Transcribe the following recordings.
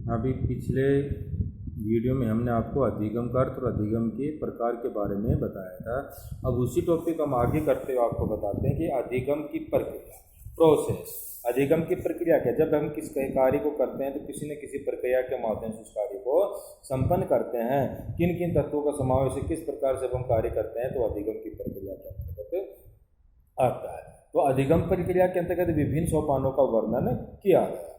अभी पिछले वीडियो में हमने आपको अधिगम का अर्थ और अधिगम के प्रकार के बारे में बताया था। अब उसी टॉपिक हम आगे करते हुए आपको बताते हैं कि अधिगम की प्रक्रिया, प्रोसेस। अधिगम की प्रक्रिया क्या? जब हम किस कार्य को करते हैं तो किसी न किसी प्रक्रिया के माध्यम से उस कार्य को संपन्न करते हैं। किन किन तत्वों का समावेश है, किस प्रकार से हम कार्य करते हैं, तो अधिगम की प्रक्रिया के अंतर्गत आता है। तो अधिगम प्रक्रिया के अंतर्गत विभिन्न सोपानों का वर्णन किया गया।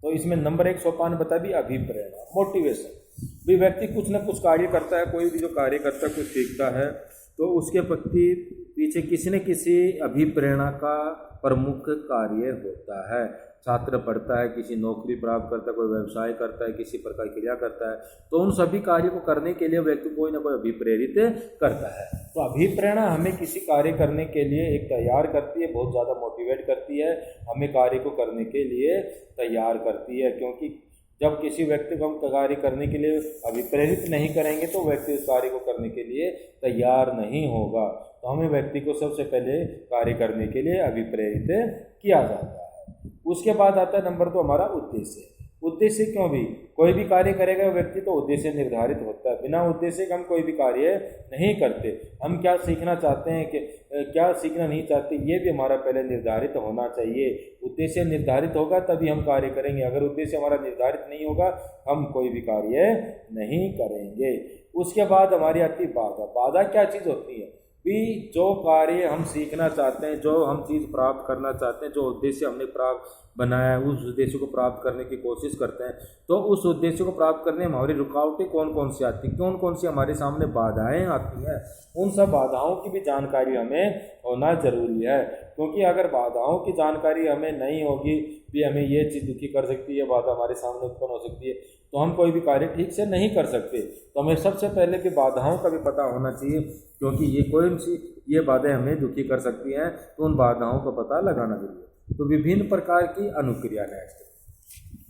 तो इसमें नंबर 1 सोपान बता भी अभिप्रेरणा, मोटिवेशन। भी व्यक्ति कुछ न कुछ कार्य करता है, कोई भी जो कार्य करता है, कुछ सीखता है, तो उसके प्रति पीछे किसी न किसी अभिप्रेरणा का प्रमुख कार्य होता है। छात्र पढ़ता है, किसी नौकरी प्राप्त करता है, कोई व्यवसाय करता है, किसी प्रकार की क्रिया करता है, तो उन सभी कार्यों को करने के लिए व्यक्ति कोई ना कोई अभिप्रेरित करता है। तो अभिप्रेरणा हमें किसी कार्य करने के लिए एक तैयार करती है, बहुत ज़्यादा मोटिवेट करती है, हमें कार्य को करने के लिए तैयार करती है। क्योंकि जब किसी व्यक्ति को हम कार्य करने के लिए अभिप्रेरित नहीं करेंगे तो व्यक्ति उस कार्य को करने के लिए तैयार नहीं होगा। तो हमें व्यक्ति को सबसे पहले कार्य करने के लिए अभिप्रेरित किया जाता है। उसके बाद आता है नंबर 2 हमारा उद्देश्य। उद्देश्य क्यों? भी कोई भी कार्य करेगा व्यक्ति तो उद्देश्य निर्धारित होता है। बिना उद्देश्य के हम कोई भी कार्य नहीं करते। हम क्या सीखना चाहते हैं, कि क्या सीखना नहीं चाहते, ये भी हमारा पहले निर्धारित होना चाहिए। उद्देश्य निर्धारित होगा तभी हम कार्य करेंगे। अगर उद्देश्य हमारा निर्धारित नहीं होगा हम कोई भी कार्य नहीं करेंगे। उसके बाद हमारी आती बाधा। बाधा क्या चीज़ होती है? भी जो कार्य हम सीखना चाहते हैं, जो हम चीज़ प्राप्त करना चाहते हैं, जो उद्देश्य हमने प्राप्त बनाया है, उस उद्देश्य को प्राप्त करने की कोशिश करते हैं, तो उस उद्देश्य को प्राप्त करने में हमारी रुकावटें कौन कौन सी आती हैं, कौन कौन सी हमारे सामने बाधाएं आती हैं, उन सब बाधाओं की भी जानकारी हमें होना जरूरी है। क्योंकि अगर बाधाओं की जानकारी हमें नहीं होगी, भी हमें ये चीज़ दुखी कर सकती है, बाधा हमारे सामने उत्पन्न हो सकती है, तो हम कोई भी कार्य ठीक से नहीं कर सकते। तो हमें सबसे पहले भी बाधाओं का भी पता होना चाहिए, क्योंकि ये कौन सी ये बाधाएं हमें दुखी कर सकती हैं, तो उन बाधाओं का पता लगाना जरूरी है। तो विभिन्न प्रकार की अनुक्रिया। नेक्स्ट,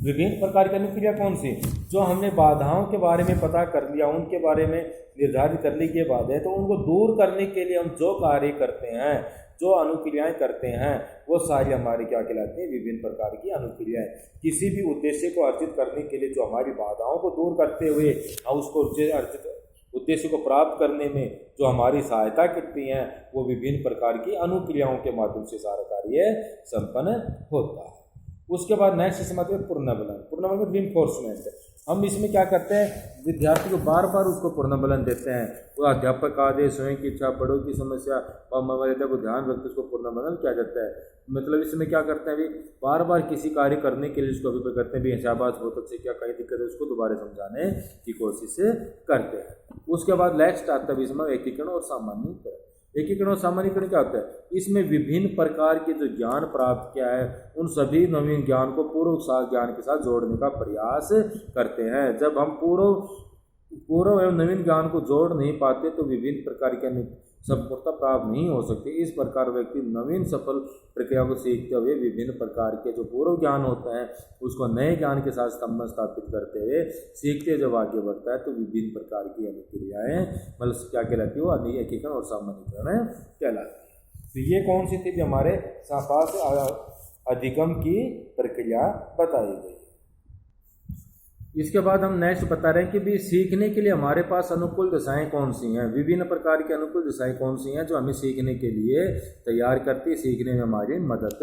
विभिन्न प्रकार की अनुक्रिया कौन सी? जो हमने बाधाओं के बारे में पता कर लिया, उनके बारे में निर्धारित कर ली कि बाधाएं, तो उनको दूर करने के लिए हम जो कार्य करते हैं, जो अनुक्रियाएं करते हैं, वो सारी हमारी क्या कहलाती हैं? विभिन्न प्रकार की अनुक्रियाएं। किसी भी उद्देश्य को अर्जित करने के लिए जो हमारी बाधाओं को दूर करते हुए हम उसको उद्देश्य को प्राप्त करने में जो हमारी सहायता करती हैं, वो विभिन्न प्रकार की अनुक्रियाओं के माध्यम से सारा कार्य संपन्न होता है। उसके बाद नेक्स्ट समझते हैं पुनर्बलन। पुनर्बलन रिइंफोर्समेंट। हम इसमें क्या करते हैं? विद्यार्थी को बार बार उसको पुनर्बलन देते हैं। वो अध्यापक का आदेश, स्वयं की इच्छा, बड़ों की समस्या और मर्यादा को ध्यान रखते उसको पुनर्बलन किया जाता है। मतलब इसमें क्या करते हैं? भी बार बार किसी कार्य करने के लिए उसको अभिप्राय करते हैं, भी शाबाश बहुत अच्छे, क्या कहीं दिक्कत है, उसको दोबारा समझाने की कोशिश करते हैं। उसके बाद नेक्स्ट आता है इसमें एकीकरण और सामान्यीकरण। एकीकरण और सामान्यीकरण क्या होता है? इसमें विभिन्न प्रकार के जो ज्ञान प्राप्त किया है, उन सभी नवीन ज्ञान को पूर्व ज्ञान के साथ जोड़ने का प्रयास करते हैं। जब हम पूर्व एवं नवीन ज्ञान को जोड़ नहीं पाते तो विभिन्न प्रकार की सफलता प्राप्त नहीं हो सकती। इस प्रकार व्यक्ति नवीन सफल प्रक्रिया को सीखते हुए विभिन्न प्रकार के जो पूर्व ज्ञान होते हैं उसको नए ज्ञान के साथ संबंध स्थापित करते हुए सीखते जब आगे बढ़ता है तो विभिन्न प्रकार की अनुक्रियाएं मतलब क्या कहलाती है? वो एकीकरण और सामान्यीकरण कहलाती है। तो ये कौन सी थी? हमारे पास अधिगम की प्रक्रिया बताई गई। इसके बाद हम नेक्स्ट बता रहे हैं कि भी सीखने के लिए हमारे पास अनुकूल दिशाएं कौन सी हैं। विभिन्न प्रकार की अनुकूल दिशाएं कौन सी हैं जो हमें सीखने के लिए तैयार करती है, सीखने में हमारी मदद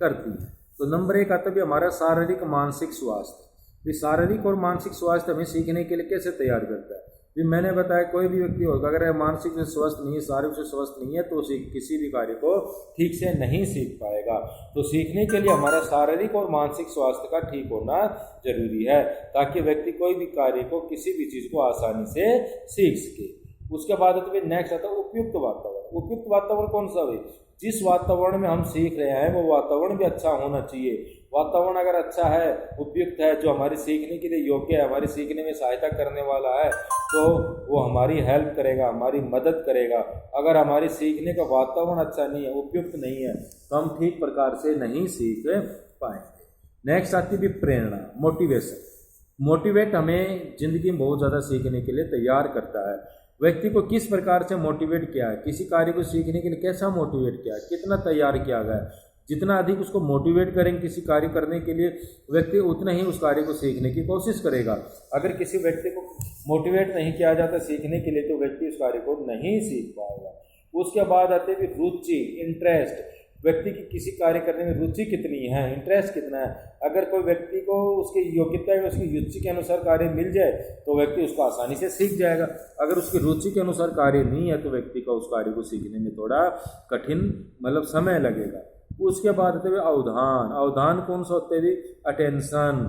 करती है। तो नंबर 1 आता है भी हमारा शारीरिक मानसिक स्वास्थ्य। भी शारीरिक और मानसिक स्वास्थ्य हमें सीखने के लिए कैसे तैयार करता है? भी मैंने बताया कोई भी व्यक्ति होगा अगर मानसिक से स्वस्थ नहीं है, शारीरिक से स्वस्थ नहीं है, तो किसी भी कार्य को ठीक से नहीं सीख पाएगा। तो सीखने के लिए हमारा शारीरिक और मानसिक स्वास्थ्य का ठीक होना जरूरी है, ताकि व्यक्ति कोई भी कार्य को, किसी भी चीज़ को आसानी से सीख सके। उसके बाद तो नेक्स्ट आता है उपयुक्त वातावरण। उपयुक्त वातावरण कौन सा है? जिस वातावरण में हम सीख रहे हैं वो वातावरण भी अच्छा होना चाहिए। वातावरण अगर अच्छा है, उपयुक्त है, जो हमारे सीखने के लिए योग्य है, हमारे सीखने में सहायता करने वाला है, तो वो हमारी हेल्प करेगा, हमारी मदद करेगा। अगर हमारे सीखने का वातावरण अच्छा नहीं है, उपयुक्त नहीं है, तो हम ठीक प्रकार से नहीं सीख पाएंगे। नेक्स्ट आती है प्रेरणा, मोटिवेशन। मोटिवेट हमें जिंदगी में बहुत ज़्यादा सीखने के लिए तैयार करता है। व्यक्ति को किस प्रकार से मोटिवेट किया है, किसी कार्य को सीखने के लिए कैसा मोटिवेट किया है, कितना तैयार किया गया है, जितना अधिक उसको मोटिवेट करेंगे किसी कार्य करने के लिए, व्यक्ति उतना ही उस कार्य को सीखने की कोशिश करेगा। अगर किसी व्यक्ति को मोटिवेट नहीं किया जाता सीखने के लिए तो व्यक्ति उस कार्य को नहीं सीख पाएगा। उसके बाद आते हैं रुचि, इंटरेस्ट। व्यक्ति की किसी कार्य करने में रुचि कितनी है, इंटरेस्ट कितना है। अगर कोई व्यक्ति को उसकी योग्यता या उसकी रुचि के अनुसार कार्य मिल जाए तो व्यक्ति उसको आसानी से सीख जाएगा। अगर उसकी रुचि के अनुसार कार्य नहीं है तो व्यक्ति का उस कार्य को सीखने में थोड़ा कठिन मतलब समय लगेगा। उसके बाद आते हुए अवधान। अवधान कौन सा होते हैं? अटेंशन।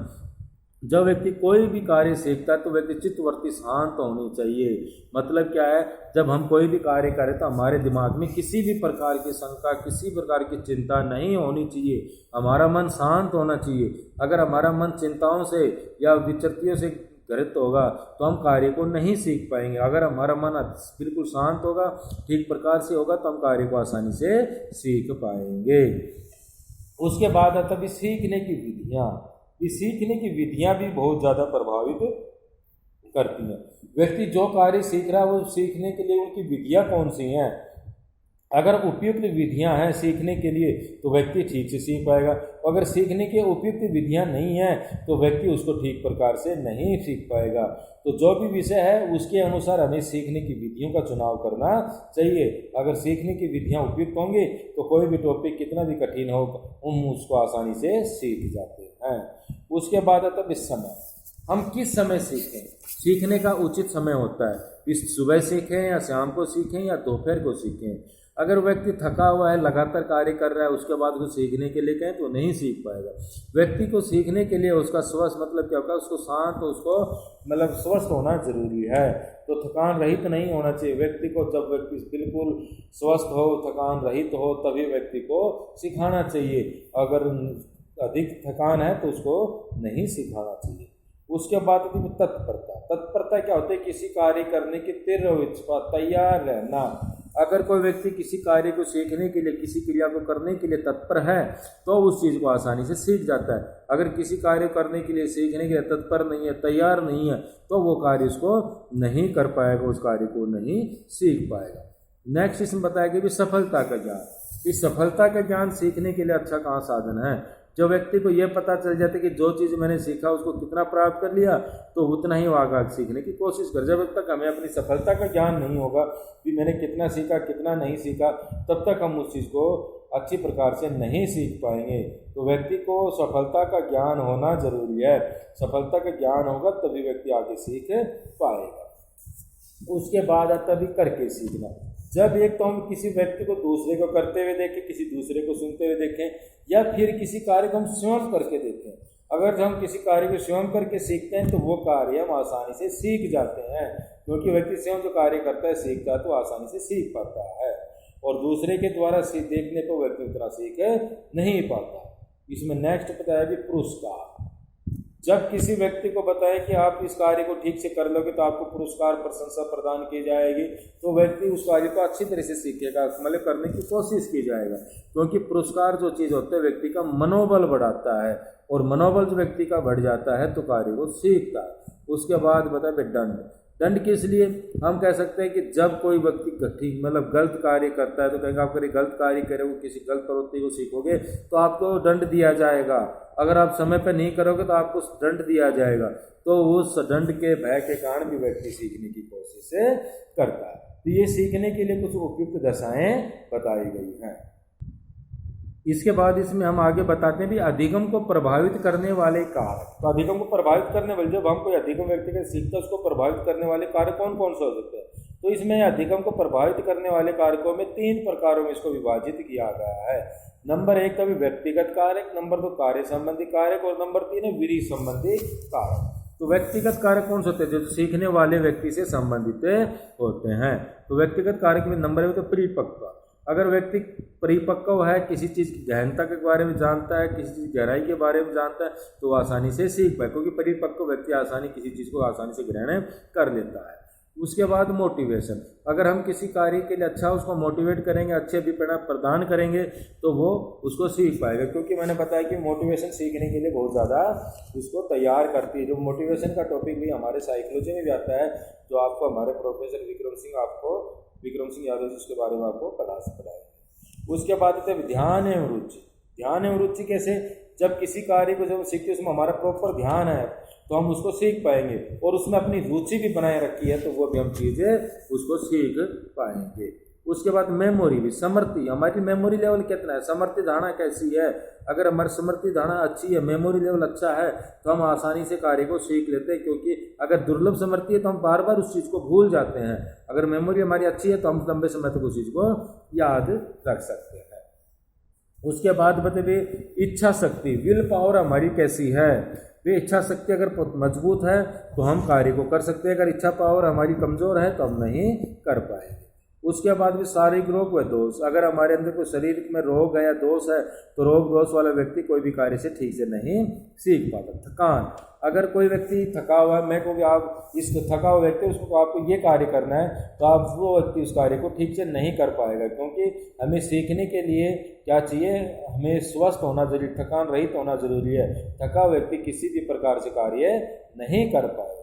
जब व्यक्ति कोई भी कार्य सीखता है तो व्यक्ति चित्तवृत्ति शांत होनी चाहिए। मतलब क्या है, जब हम कोई भी कार्य करें तो हमारे दिमाग में किसी भी प्रकार की शंका, किसी प्रकार की चिंता नहीं होनी चाहिए। हमारा मन शांत होना चाहिए। अगर हमारा मन चिंताओं से या विचरतियों से ग्रस्त होगा तो हम कार्य को नहीं सीख पाएंगे। अगर हमारा मन बिल्कुल शांत होगा, ठीक प्रकार से होगा, तो हम कार्य को आसानी से सीख पाएंगे। उसके बाद आता भी सीखने की विधियाँ। सीखने की विधियां भी बहुत ज़्यादा प्रभावित करती हैं। व्यक्ति जो कार्य सीख रहा है वो सीखने के लिए उनकी विधियां कौन सी हैं। अगर उपयुक्त विधियां हैं सीखने के लिए तो व्यक्ति ठीक से सीख पाएगा। अगर सीखने की उपयुक्त विधियां नहीं हैं तो व्यक्ति उसको ठीक प्रकार से नहीं सीख पाएगा। तो जो भी विषय है उसके अनुसार हमें सीखने की विधियों का चुनाव करना चाहिए। अगर सीखने की विधियां उपयुक्त होंगी तो कोई भी टॉपिक कितना भी कठिन हो हम उसको आसानी से सीख जाते हैं। उसके बाद आता है समय। हम किस समय सीखें? सीखने का उचित समय होता है, इस सुबह सीखें या शाम को सीखें या दोपहर को सीखें। अगर व्यक्ति थका हुआ है, लगातार कार्य कर रहा है, उसके बाद उसको सीखने के लिए कहें तो नहीं सीख पाएगा। व्यक्ति को सीखने के लिए उसका स्वस्थ मतलब क्या होगा, उसको शांत, उसको मतलब स्वस्थ होना जरूरी है। तो थकान रहित नहीं होना चाहिए व्यक्ति को। जब व्यक्ति बिल्कुल स्वस्थ हो, थकान रहित हो, तभी व्यक्ति को सिखाना चाहिए। अगर अधिक थकान है तो उसको नहीं सिखाना चाहिए। उसके बाद तत्परता। तत्परता क्या होता है? किसी कार्य करने की तैयार रहना। अगर कोई व्यक्ति किसी कार्य को सीखने के लिए, किसी क्रिया को करने के लिए तत्पर है तो उस चीज़ को आसानी से सीख जाता है। अगर किसी कार्य करने के लिए, सीखने के लिए तत्पर नहीं है, तैयार नहीं है, तो वो कार्य उसको नहीं कर पाएगा, उस कार्य को नहीं सीख पाएगा। नेक्स्ट इसमें बताया कि सफलता का ज्ञान। इस सफलता का ज्ञान सीखने के लिए अच्छा कहाँ साधन है? जो व्यक्ति को यह पता चल जाता है कि जो चीज़ मैंने सीखा उसको कितना प्राप्त कर लिया तो उतना ही वो आगे सीखने की कोशिश कर। जब तक हमें अपनी सफलता का ज्ञान नहीं होगा कि मैंने कितना सीखा कितना नहीं सीखा, तब तक हम उस चीज़ को अच्छी प्रकार से नहीं सीख पाएंगे। तो व्यक्ति को सफलता का ज्ञान होना जरूरी है। सफलता का ज्ञान होगा तभी व्यक्ति आगे सीख पाएगा। उसके बाद आता भी करके सीखना। जब एक तो हम किसी व्यक्ति को दूसरे को करते हुए देखें, किसी दूसरे को सुनते हुए देखें, या फिर किसी कार्य को हम स्वयं करके देखें। अगर हम किसी कार्य को स्वयं करके सीखते हैं तो वो कार्य हम आसानी से सीख जाते हैं, क्योंकि व्यक्ति स्वयं जो कार्य करता है, सीखता है, तो आसानी से सीख पाता है। और दूसरे के द्वारा देखने पर व्यक्ति उतना सीख नहीं पाता। इसमें नेक्स्ट बताया कि पुरस्कार। जब किसी व्यक्ति को बताए कि आप इस कार्य को ठीक से कर लोगे तो आपको पुरस्कार, प्रशंसा प्रदान की जाएगी, तो व्यक्ति उस कार्य को अच्छी तरह से सीखेगा, मतलब करने की कोशिश की जाएगा। क्योंकि पुरस्कार जो चीज़ होता है व्यक्ति का मनोबल बढ़ाता है, और मनोबल जो व्यक्ति का बढ़ जाता है तो कार्य को सीखता है। उसके बाद बताए दंड। दंड किस लिए? हम कह सकते हैं कि जब कोई व्यक्ति ठीक मतलब गलत कार्य करता है तो कहेंगे आप कभी गलत कार्य करे, वो किसी गलत प्रवृत्ति को सीखोगे तो आपको दंड दिया जाएगा। अगर आप समय पर नहीं करोगे तो आपको दंड दिया जाएगा। तो उस दंड के भय के कारण भी व्यक्ति सीखने की कोशिश करता है। तो ये सीखने के लिए कुछ उपयुक्त दशाएं बताई गई हैं। इसके बाद इसमें हम आगे बताते हैं भी अधिगम को प्रभावित करने वाले कारक। तो अधिगम को प्रभावित करने वाले, जब हम कोई अधिगम व्यक्ति का सीखता है उसको प्रभावित करने वाले कारक कौन कौन से हो सकते हैं? तो इसमें अधिगम को प्रभावित करने वाले कारकों में 3 प्रकारों में इसको विभाजित किया गया है। नंबर 1 का भी व्यक्तिगत कारक, नंबर 2 कार्य संबंधी कारक, और नंबर 3 है विधि संबंधी कारक। तो व्यक्तिगत कारक कौन से होते हैं? जो सीखने वाले व्यक्ति से संबंधित होते हैं। तो व्यक्तिगत कारक में नंबर 1 तो परिपक्व। अगर व्यक्ति परिपक्व है, किसी चीज़ की गहनता के बारे में जानता है, किसी चीज़ की गहराई के बारे में जानता है, तो वो आसानी से सीख पाए, क्योंकि परिपक्व व्यक्ति आसानी किसी चीज़ को आसानी से ग्रहण कर लेता है। उसके बाद मोटिवेशन। अगर हम किसी कार्य के लिए अच्छा उसको मोटिवेट करेंगे, अच्छे अभिप्राय प्रदान करेंगे तो वो उसको सीख पाएगा। क्योंकि मैंने बताया कि मोटिवेशन सीखने के लिए बहुत ज़्यादा उसको तैयार करती है। जो मोटिवेशन का टॉपिक भी हमारे साइकोलॉजी में भी आता है, जो आपको हमारे प्रोफेसर विक्रम सिंह यादव जी उसके बारे में आपको पढ़ाएंगे। उसके बाद ध्यान एवं रुचि। ध्यान एवं रुचि कैसे, जब किसी कार्य को जब सीखते उसमें हमारा प्रॉपर ध्यान है तो हम उसको सीख पाएंगे, और उसमें अपनी रुचि भी बनाए रखी है तो वो भी हम चीज़ें उसको सीख पाएंगे। उसके बाद मेमोरी भी, समृद्धि, हमारी मेमोरी लेवल कितना है, समृद्धि धारणा कैसी है। अगर हमारी समृद्धि धारणा अच्छी है, मेमोरी लेवल अच्छा है, तो हम आसानी से कार्य को सीख लेते हैं, क्योंकि अगर दुर्लभ समृद्धि है तो हम बार बार उस चीज़ को भूल जाते हैं। अगर मेमोरी हमारी अच्छी है तो हम लंबे समय तक उस चीज़ को याद रख सकते हैं। उसके बाद बताइए इच्छा शक्ति, विल पावर हमारी कैसी है। वे इच्छा शक्ति अगर मजबूत है तो हम कार्य को कर सकते हैं, अगर इच्छा पावर हमारी कमज़ोर है तो हम नहीं कर पाएंगे। उसके बाद भी शारीरिक रोग व दोष, अगर हमारे अंदर कोई शरीर में रोग है या दोष है तो रोग दोष वाला व्यक्ति कोई भी कार्य से ठीक से नहीं सीख पाता। थकान, अगर कोई व्यक्ति थका हुआ है, मैं कहूँ कि आप इस थका हुआ व्यक्ति उसको आपको ये कार्य करना है तो आप वो व्यक्ति उस कार्य को ठीक से नहीं कर पाएगा, क्योंकि हमें सीखने के लिए क्या चाहिए, हमें स्वस्थ होना जरूरी, थकान रहित होना जरूरी है। थका हुआ व्यक्ति किसी भी प्रकार से कार्य नहीं कर पाएगा।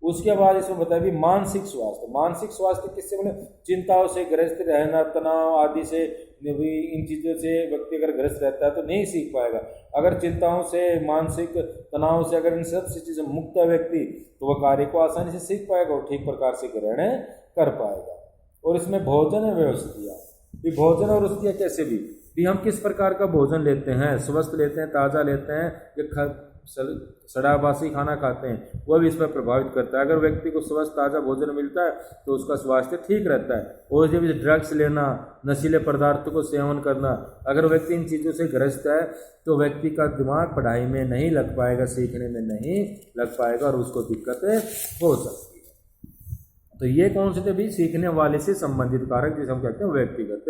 उसके बाद इसमें बताइए मानसिक स्वास्थ्य, मानसिक स्वास्थ्य किससे बोले, चिंताओं से ग्रस्त रहना, तनाव आदि से, इन चीज़ों से व्यक्ति अगर ग्रस्त रहता है तो नहीं सीख पाएगा। अगर चिंताओं से, मानसिक तनाव से, अगर इन सब चीज़ों से मुक्त है व्यक्ति तो वह कार्य को आसानी से सीख पाएगा और ठीक प्रकार से ग्रहण कर पाएगा। और इसमें भोजन है व्यवस्थियाँ, ये भोजन और व्यवस्थियाँ कैसे भी हम किस प्रकार का भोजन लेते हैं, स्वस्थ लेते हैं, ताज़ा लेते हैं या सड़ा बासी खाना खाते हैं, वह भी इस पर प्रभावित करता है। अगर व्यक्ति को स्वस्थ ताज़ा भोजन मिलता है तो उसका स्वास्थ्य ठीक रहता है। और जब ड्रग्स लेना, नशीले पदार्थों को सेवन करना, अगर व्यक्ति इन चीज़ों से ग्रस्त है तो व्यक्ति का दिमाग पढ़ाई में नहीं लग पाएगा, सीखने में नहीं लग पाएगा और उसको दिक्कतें हो सकती है। तो ये कौन से थे भी, सीखने वाले से संबंधित कारक, जिसे हम कहते हैं व्यक्तिगत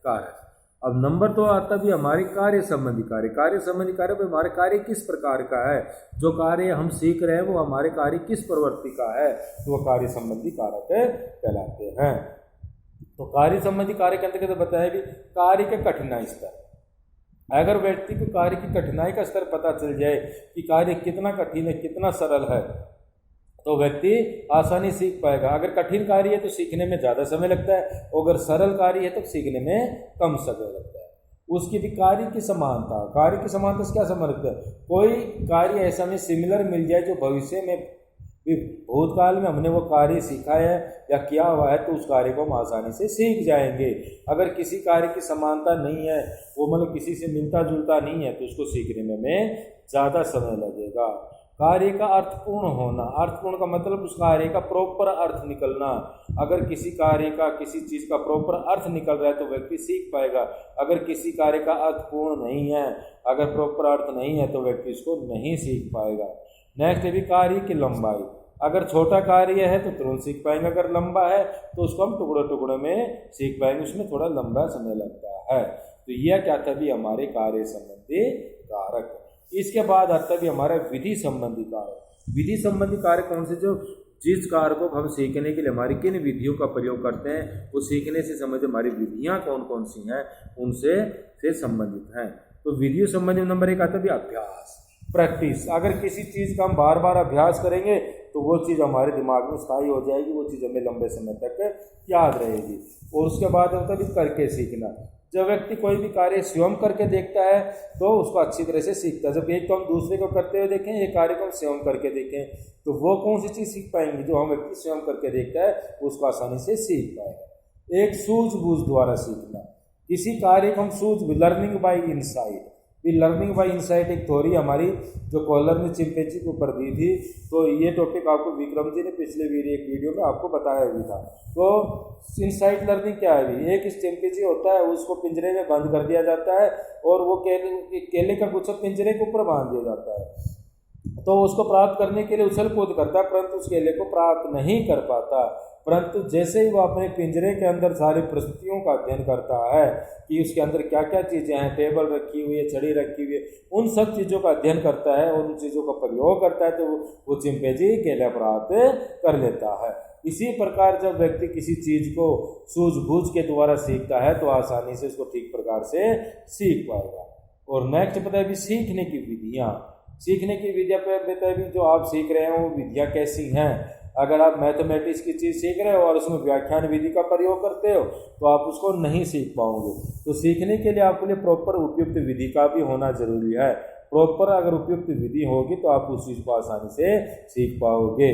कारक। अब नंबर 2 आता भी हमारे कार्य संबंधी कार्य। कार्य संबंधी कार्य में हमारे कार्य किस प्रकार का है, जो कार्य हम सीख रहे हैं वो हमारे कार्य किस प्रवृत्ति का है, तो वो कार्य संबंधी कारक कहलाते हैं। तो कार्य संबंधी कार्य के अंतर्गत बताया भी कार्य का कठिनाई स्तर। अगर व्यक्ति को कार्य की कठिनाई का स्तर पता चल जाए कि कार्य कितना कठिन है, कितना सरल है, तो व्यक्ति आसानी सीख पाएगा। अगर कठिन कार्य है तो सीखने में ज़्यादा समय लगता है, और अगर सरल कार्य है तो सीखने में कम समय लगता है। उसकी भी कार्य की समानता, कार्य की समानता से क्या समझ रखता है, कोई कार्य ऐसा में सिमिलर मिल जाए जो भविष्य में भी भूतकाल में हमने वो कार्य सीखा है या किया हुआ है तो उस कार्य को हम आसानी से सीख जाएंगे। अगर किसी कार्य की समानता नहीं है, वो मतलब किसी से मिलता जुलता नहीं है, तो उसको सीखने में हमें ज़्यादा समय लगेगा। कार्य का अर्थपूर्ण होना, अर्थपूर्ण का मतलब उस कार्य का प्रॉपर अर्थ निकलना। अगर किसी कार्य का, किसी चीज़ का प्रॉपर अर्थ निकल रहा है तो व्यक्ति सीख पाएगा। अगर किसी कार्य का अर्थपूर्ण नहीं है, अगर प्रॉपर अर्थ नहीं है तो व्यक्ति इसको नहीं सीख पाएगा। नेक्स्ट है भी कार्य की लंबाई। अगर छोटा कार्य है तो तुरंत सीख पाएंगे, अगर लंबा है तो उसको हम टुकड़े टुकड़े में सीख पाएंगे, उसमें थोड़ा लंबा समय लगता है। तो यह क्या था भी हमारे कार्य संबंधी कारक। इसके बाद आता भी हमारा विधि संबंधी कारक। विधि संबंधी कारक कौन से, जो जिस कार्य को हम सीखने के लिए हमारी किन विधियों का प्रयोग करते हैं, वो सीखने से संबंधित हमारी विधियां कौन कौन सी हैं उनसे संबंधित हैं। तो विधियों संबंधी नंबर 1 आता भी अभ्यास, प्रैक्टिस। अगर किसी चीज़ का हम बार बार अभ्यास करेंगे तो वो चीज़ हमारे दिमाग में स्थायी हो जाएगी, वो चीज़ हमें लंबे समय तक याद रहेगी। और उसके बाद होता भी करके सीखना। जब व्यक्ति कोई भी कार्य स्वयं करके देखता है तो उसको अच्छी तरह से सीखता है। जब एक तो हम दूसरे को करते हुए देखें, ये कार्य को हम स्वयं करके देखें, तो वो कौन सी चीज़ सीख पाएंगे, जो हम व्यक्ति स्वयं करके देखता है उसको आसानी से सीख पाएगा। एक सूझबूझ द्वारा सीखना, किसी कार्य को हम सूझ, लर्निंग बाय इनसाइट। ये लर्निंग बाय इनसाइट एक थ्योरी हमारी जो कॉलर ने चिंपैंजी के ऊपर दी थी, तो ये टॉपिक आपको विक्रम जी ने पिछले एक वीडियो में आपको बताया भी था। तो इनसाइट लर्निंग क्या है, एक चिंपैंजी होता है, उसको पिंजरे में बंद कर दिया जाता है और वो केले का गुच्छा पिंजरे के ऊपर बांध दिया जाता है। तो उसको प्राप्त करने के लिए उछल कूद करता है, परंतु उस केले को प्राप्त नहीं कर पाता। परंतु जैसे ही वो अपने पिंजरे के अंदर सारी परिस्थितियों का अध्ययन करता है कि उसके अंदर क्या क्या चीज़ें हैं, टेबल रखी हुई है, छड़ी रखी हुई है, उन सब चीज़ों का अध्ययन करता है और उन चीज़ों का प्रयोग करता है, तो वो चिंपैंजी केला प्राप्त कर लेता है। इसी प्रकार जब व्यक्ति किसी चीज़ को सूझबूझ के द्वारा सीखता है तो आसानी से उसको ठीक प्रकार से सीख पाएगा। और नेक्स्ट पता है भी सीखने की विधियाँ। सीखने की विधियाँ पर बताया भी जो आप सीख रहे हैं वो विधियाँ कैसी हैं। अगर आप मैथमेटिक्स की चीज़ सीख रहे हो और उसमें व्याख्यान विधि का प्रयोग करते हो तो आप उसको नहीं सीख पाओगे। तो सीखने के लिए आपके लिए प्रॉपर उपयुक्त विधि का भी होना जरूरी है। प्रॉपर अगर उपयुक्त विधि होगी तो आप उस चीज़ को आसानी से सीख पाओगे।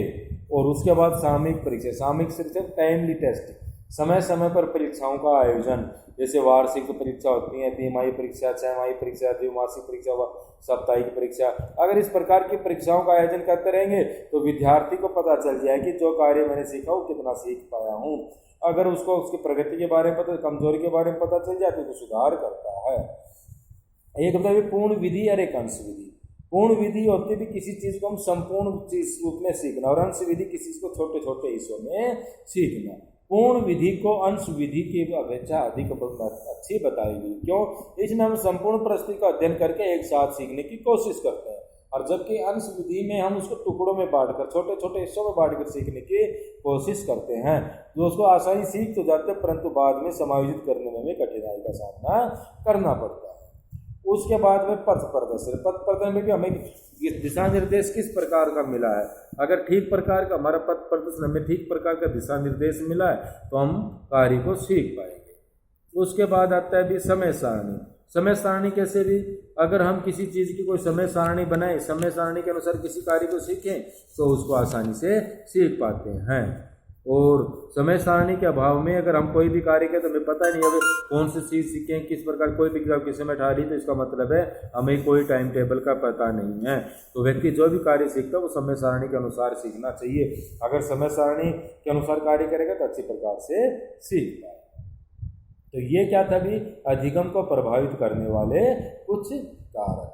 और उसके बाद सामयिक परीक्षा, सामयिक सिर्फ टाइमली टेस्ट, समय समय पर परीक्षाओं का आयोजन, जैसे वार्षिक परीक्षा होती है, तिमाही परीक्षा, छमाही परीक्षा, द्विमासिक परीक्षा, साप्ताहिक परीक्षा। अगर इस प्रकार की परीक्षाओं का आयोजन करते रहेंगे तो विद्यार्थी को पता चल जाए कि जो कार्य मैंने सीखा वो कितना सीख पाया हूँ। अगर उसको उसकी प्रगति के बारे में पता, कमजोरी के बारे में पता चल जाए तो उसको सुधार करता है। एक होता है पूर्ण विधि और एक अंश विधि। पूर्ण विधि होती है किसी चीज़ को हम संपूर्ण चीज रूप में सीखना, और अंश विधि किसी चीज को छोटे छोटे हिस्सों में सीखना। पूर्ण विधि को अंश विधि की अपेक्षा अधिक अच्छी बताई गई। क्यों? इसमें हम संपूर्ण परिस्थिति का अध्ययन करके एक साथ सीखने की कोशिश करते हैं, और जबकि अंश विधि में हम उसको टुकड़ों में बांटकर, छोटे छोटे हिस्सों में बांटकर सीखने की कोशिश करते हैं, जो उसको आसानी सीख तो जाते हैं परंतु बाद में समायोजित करने में कठिनाई का सामना करना पड़ता है। उसके बाद में पथ प्रदर्शन, पथ प्रदर्शन में भी हमें दिशा निर्देश किस प्रकार का मिला है। अगर ठीक प्रकार का हमारा पथ प्रदर्शन हमें ठीक प्रकार का दिशा निर्देश मिला है तो हम कार्य को सीख पाएंगे। उसके बाद आता है भी समय सारणी। समय सारणी कैसे भी, अगर हम किसी चीज़ की कोई समय सारणी बनाए, समय सारणी के अनुसार किसी कार्य को सीखें तो उसको आसानी से सीख पाते हैं। और समय सारणी के अभाव में अगर हम कोई भी कार्य करें तो हमें पता नहीं है कौन सी चीज़ सीखें, किस प्रकार कोई भी किताब किस समय ठा ली, तो इसका मतलब है हमें कोई टाइम टेबल का पता नहीं है। तो व्यक्ति जो भी कार्य सीखता है वो समय सारणी के अनुसार सीखना चाहिए। अगर समय सारणी के अनुसार कार्य करेगा तो अच्छी प्रकार से सीख पाए। तो ये क्या था भी, अधिगम को प्रभावित करने वाले कुछ कारक।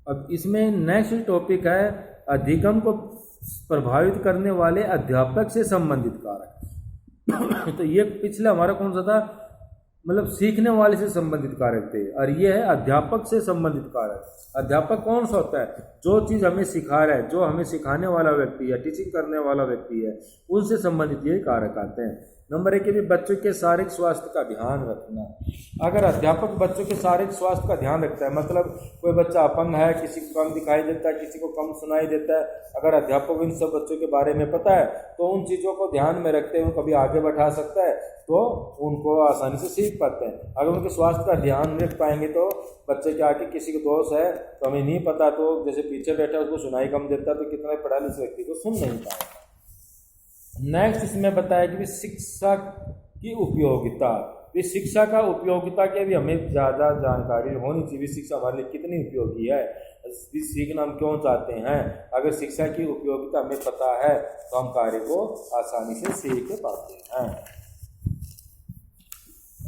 अब इसमें नेक्स्ट टॉपिक है अधिगम को प्रभावित करने वाले अध्यापक से संबंधित कारक। तो ये पिछले हमारा कौन सा था, मतलब सीखने वाले से संबंधित कारक थे, और ये है अध्यापक से संबंधित कारक। अध्यापक कौन सा होता है? जो चीज़ हमें सिखा रहा है, जो हमें सिखाने वाला व्यक्ति है, टीचिंग करने वाला व्यक्ति है, उनसे संबंधित ये कारक आते हैं। नंबर 1 भी बच्चों के शारीरिक स्वास्थ्य का ध्यान रखना। अगर अध्यापक बच्चों के शारीरिक स्वास्थ्य का ध्यान रखता है, मतलब कोई बच्चा अपंग है, किसी को कम दिखाई देता है, किसी को कम सुनाई देता है, अगर अध्यापक इन सब बच्चों के बारे में पता है तो उन चीज़ों को ध्यान में रखते हुए कभी आगे बढ़ा सकता है, तो उनको आसानी से सीख पाते हैं। अगर उनके स्वास्थ्य का ध्यान रख पाएंगे तो बच्चे के आगे किसी को दोष है तो हमें नहीं पता, तो जैसे पीछे बैठा उसको सुनाई कम देता तो कितना पढ़ा लिखा व्यक्ति को सुन नहीं पाएगा। नेक्स्ट इसमें बताया कि शिक्षा की उपयोगिता। इस शिक्षा का उपयोगिता के भी हमें ज़्यादा जानकारी होनी चाहिए। शिक्षा हमारे लिए कितनी उपयोगी है, सीखना हम क्यों चाहते हैं। अगर शिक्षा की उपयोगिता हमें पता है तो हम कार्य को आसानी से सीख पाते हैं।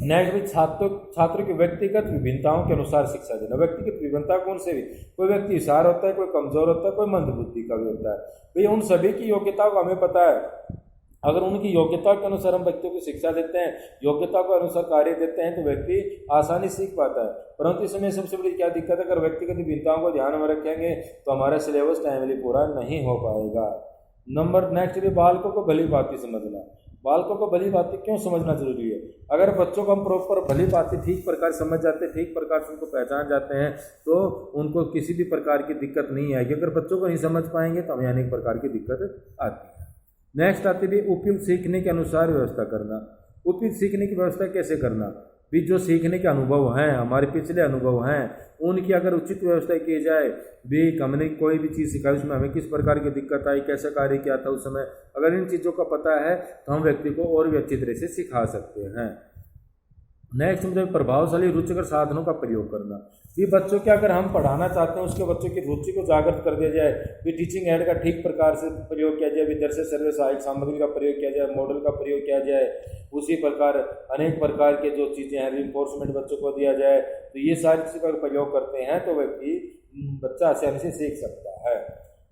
नेक्स्ट छात्रों की व्यक्तिगत विभिन्नताओं के अनुसार शिक्षा देना। व्यक्तिगत विभिन्नता कौन से भी, कोई व्यक्ति हुशियार होता है, कोई कमजोर होता है, कोई मंदबुद्धि का भी होता है। भैया उन सभी की योग्यता को हमें पता है। अगर उनकी योग्यता के अनुसार हम व्यक्तियों को शिक्षा देते हैं, योग्यता के अनुसार कार्य देते हैं, तो व्यक्ति आसानी सीख पाता है। परंतु इसमें सबसे बड़ी क्या दिक्कत है, अगर व्यक्तिगत विभिन्नताओं को ध्यान में रखेंगे तो हमारा सिलेबस टाइमली पूरा नहीं हो पाएगा। नंबर नेक्स्ट भी बालकों को भली भांति समझना। बालकों को भली भांति क्यों समझना जरूरी है? अगर बच्चों को हम प्रॉपर भली भांति ठीक प्रकार समझ जाते हैं, ठीक प्रकार से उनको पहचान जाते हैं, तो उनको किसी भी प्रकार की दिक्कत नहीं आएगी। अगर बच्चों को नहीं समझ पाएंगे तो हमें अनेक प्रकार की दिक्कत आती है। नेक्स्ट आती है उपयुक्त सीखने के अनुसार व्यवस्था करना। उपयुक्त सीखने की व्यवस्था कैसे करना भी, जो सीखने के अनुभव हैं, हमारे पिछले अनुभव हैं, उनकी अगर उचित व्यवस्था की जाए भी, हमने कोई भी चीज़ सिखाई उसमें हमें किस प्रकार की दिक्कत आई, कैसा कार्य किया था उस समय, अगर इन चीज़ों का पता है तो हम व्यक्ति को और भी अच्छी तरह से सिखा सकते हैं। नेक्स्ट मुझे प्रभावशाली रुचिकर साधनों का प्रयोग करना। ये बच्चों के अगर हम पढ़ाना चाहते हैं उसके बच्चों की रुचि को जागृत कर दिया जाए, भी टीचिंग एड का ठीक प्रकार से प्रयोग किया जाए, विदर्शक सर्वे सहायक सामग्री का प्रयोग किया जाए, मॉडल का प्रयोग किया जाए, उसी प्रकार अनेक प्रकार के जो चीज़ें हैं रिइंफोर्समेंट बच्चों को दिया जाए, तो ये सारी चीज़ों का प्रयोग करते हैं तो बच्चा आसानी से सीख सकता है।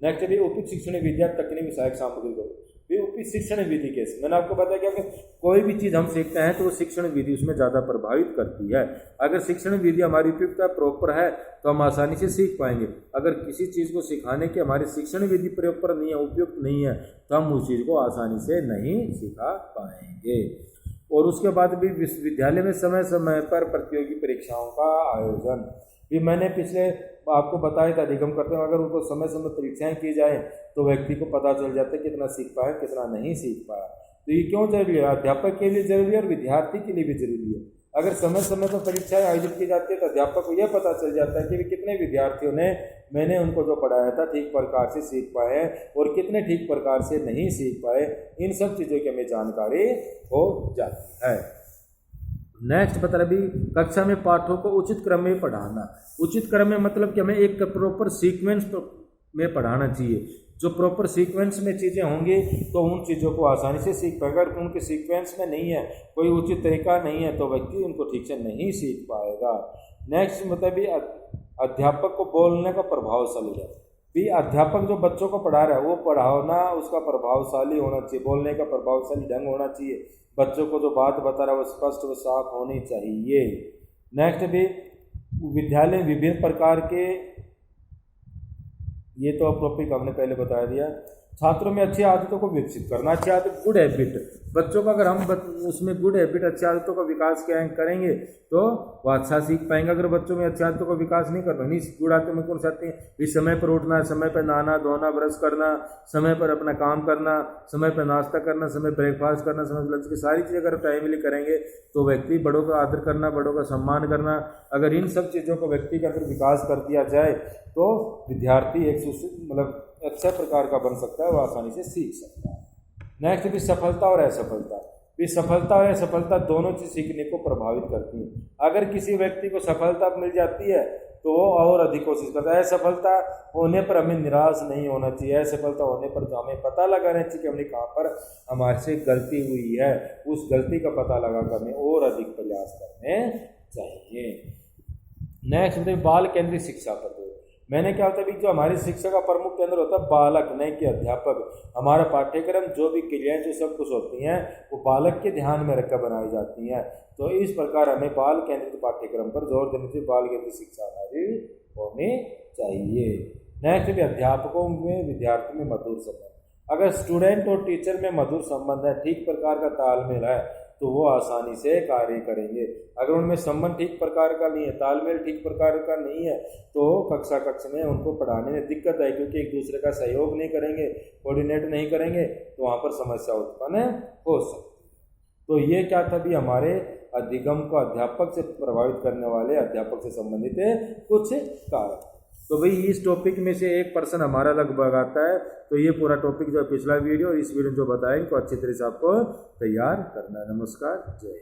नेक्स्ट भी उपयुक्त शिक्षण विद्या तकनीकी सहायक सामग्री को उपयुक्त शिक्षण विधि कैसे, मैंने आपको बताया कि कोई भी चीज़ हम सीखते हैं तो वो शिक्षण विधि उसमें ज़्यादा प्रभावित करती है। अगर शिक्षण विधि हमारी उपयुक्त प्रॉपर है तो हम आसानी से सीख पाएंगे। अगर किसी चीज़ को सिखाने की हमारी शिक्षण विधि प्रॉपर नहीं है, उपयुक्त नहीं है, तो हम उस चीज़ को आसानी से नहीं सिखा पाएंगे। और उसके बाद भी विश्वविद्यालय में समय समय पर प्रतियोगी परीक्षाओं का आयोजन। भी मैंने पिछले आपको बताया था अधिगम करते हैं, अगर उनको समय समय परीक्षाएं की जाए तो व्यक्ति को पता चल जाता है कितना सीख पाया कितना नहीं सीख पाया। तो ये क्यों जरूरी है? अध्यापक के लिए जरूरी है और विद्यार्थी के लिए भी जरूरी है। अगर समय समय पर परीक्षाएं आयोजित की जाती है तो अध्यापक को यह पता चल जाता है कि कितने विद्यार्थियों ने मैंने उनको जो पढ़ाया था ठीक प्रकार से सीख पाए और कितने ठीक प्रकार से नहीं सीख पाए। इन सब चीज़ों की हमें जानकारी हो जाती है। नेक्स्ट बता रहा, अभी कक्षा में पाठों को उचित क्रम में पढ़ाना। उचित क्रम में मतलब कि हमें एक प्रॉपर सीक्वेंस में पढ़ाना चाहिए। जो प्रॉपर सीक्वेंस में चीज़ें होंगी तो उन चीज़ों को आसानी से सीख पाएगा। अगर उनके सीक्वेंस में नहीं है, कोई उचित तरीका नहीं है, तो व्यक्ति उनको ठीक से नहीं सीख पाएगा। नेक्स्ट मतलब अध्यापक को बोलने का प्रभावशाली है। भी अध्यापक जो बच्चों को पढ़ा रहा है वो पढ़ाना उसका प्रभावशाली होना चाहिए, बोलने का प्रभावशाली ढंग होना चाहिए। बच्चों को जो बात बता रहा है वो स्पष्ट व साफ होनी चाहिए। नेक्स्ट भी विद्यालय विभिन्न प्रकार के, ये तो टॉपिक हमने पहले बता दिया। छात्रों में अच्छी आदतों को विकसित करना। अच्छी आदत गुड हैबिट, बच्चों का अगर हम उसमें गुड हैबिट अच्छी आदतों का विकास करेंगे तो वो अच्छा सीख पाएंगे। अगर बच्चों में अच्छी आदतों का विकास नहीं कर पाएंगे, गुड आदतों में कौन सी आती है? इस समय पर उठना, समय पर नहाना धोना ब्रश करना, समय पर अपना काम करना, समय पर नाश्ता करना, समय ब्रेकफास्ट करना, समय लंच की सारी चीज़ें अगर टाइमली करेंगे तो व्यक्ति बड़ों का आदर करना, बड़ों का सम्मान करना, अगर इन सब चीज़ों को व्यक्ति का अगर विकास कर दिया जाए तो विद्यार्थी एक मतलब अच्छा प्रकार का बन सकता है, वो आसानी से सीख सकता है। नेक्स्ट भी सफलता और असफलता। भी सफलता और असफलता दोनों चीज़ सीखने को प्रभावित करती हैं। अगर किसी व्यक्ति को सफलता मिल जाती है तो वो और अधिक कोशिश करता है। असफलता होने पर हमें निराश नहीं होना चाहिए। असफलता होने पर जो हमें पता लगाना चाहिए कि हमने कहाँ पर हमारे से गलती हुई है, उस गलती का पता लगा कर हमें और अधिक प्रयास करने चाहिए। नेक्स्ट बाल केंद्रित शिक्षा पर मैंने क्या होता है, जो हमारी शिक्षा का प्रमुख केंद्र होता है बालक, नहीं कि अध्यापक। हमारा पाठ्यक्रम जो भी क्रियाएं जो सब कुछ होती हैं वो बालक के ध्यान में रखकर बनाई जाती हैं। तो इस प्रकार हमें बाल केंद्रित पाठ्यक्रम पर जोर देने से बाल केंद्रित शिक्षा हमारी होनी चाहिए। नेक्स्ट भी अध्यापकों में विद्यार्थी में मधुर संबंध। अगर स्टूडेंट और टीचर में मधुर संबंध है, ठीक प्रकार का तालमेल है, तो वो आसानी से कार्य करेंगे। अगर उनमें संबंध ठीक प्रकार का नहीं है, तालमेल ठीक प्रकार का नहीं है, तो कक्षा में उनको पढ़ाने में दिक्कत है, क्योंकि एक दूसरे का सहयोग नहीं करेंगे, कोऑर्डिनेट नहीं करेंगे, तो वहाँ पर समस्या उत्पन्न हो सकती है। तो ये क्या था भी हमारे अधिगम को अध्यापक से प्रभावित करने वाले अध्यापक से संबंधित कुछ कारक। तो भाई इस टॉपिक में से 1% हमारा लगभग आता है। तो ये पूरा टॉपिक जो पिछला वीडियो इस वीडियो जो बताएं तो अच्छी तरह से आपको तैयार करना है। नमस्कार, जय।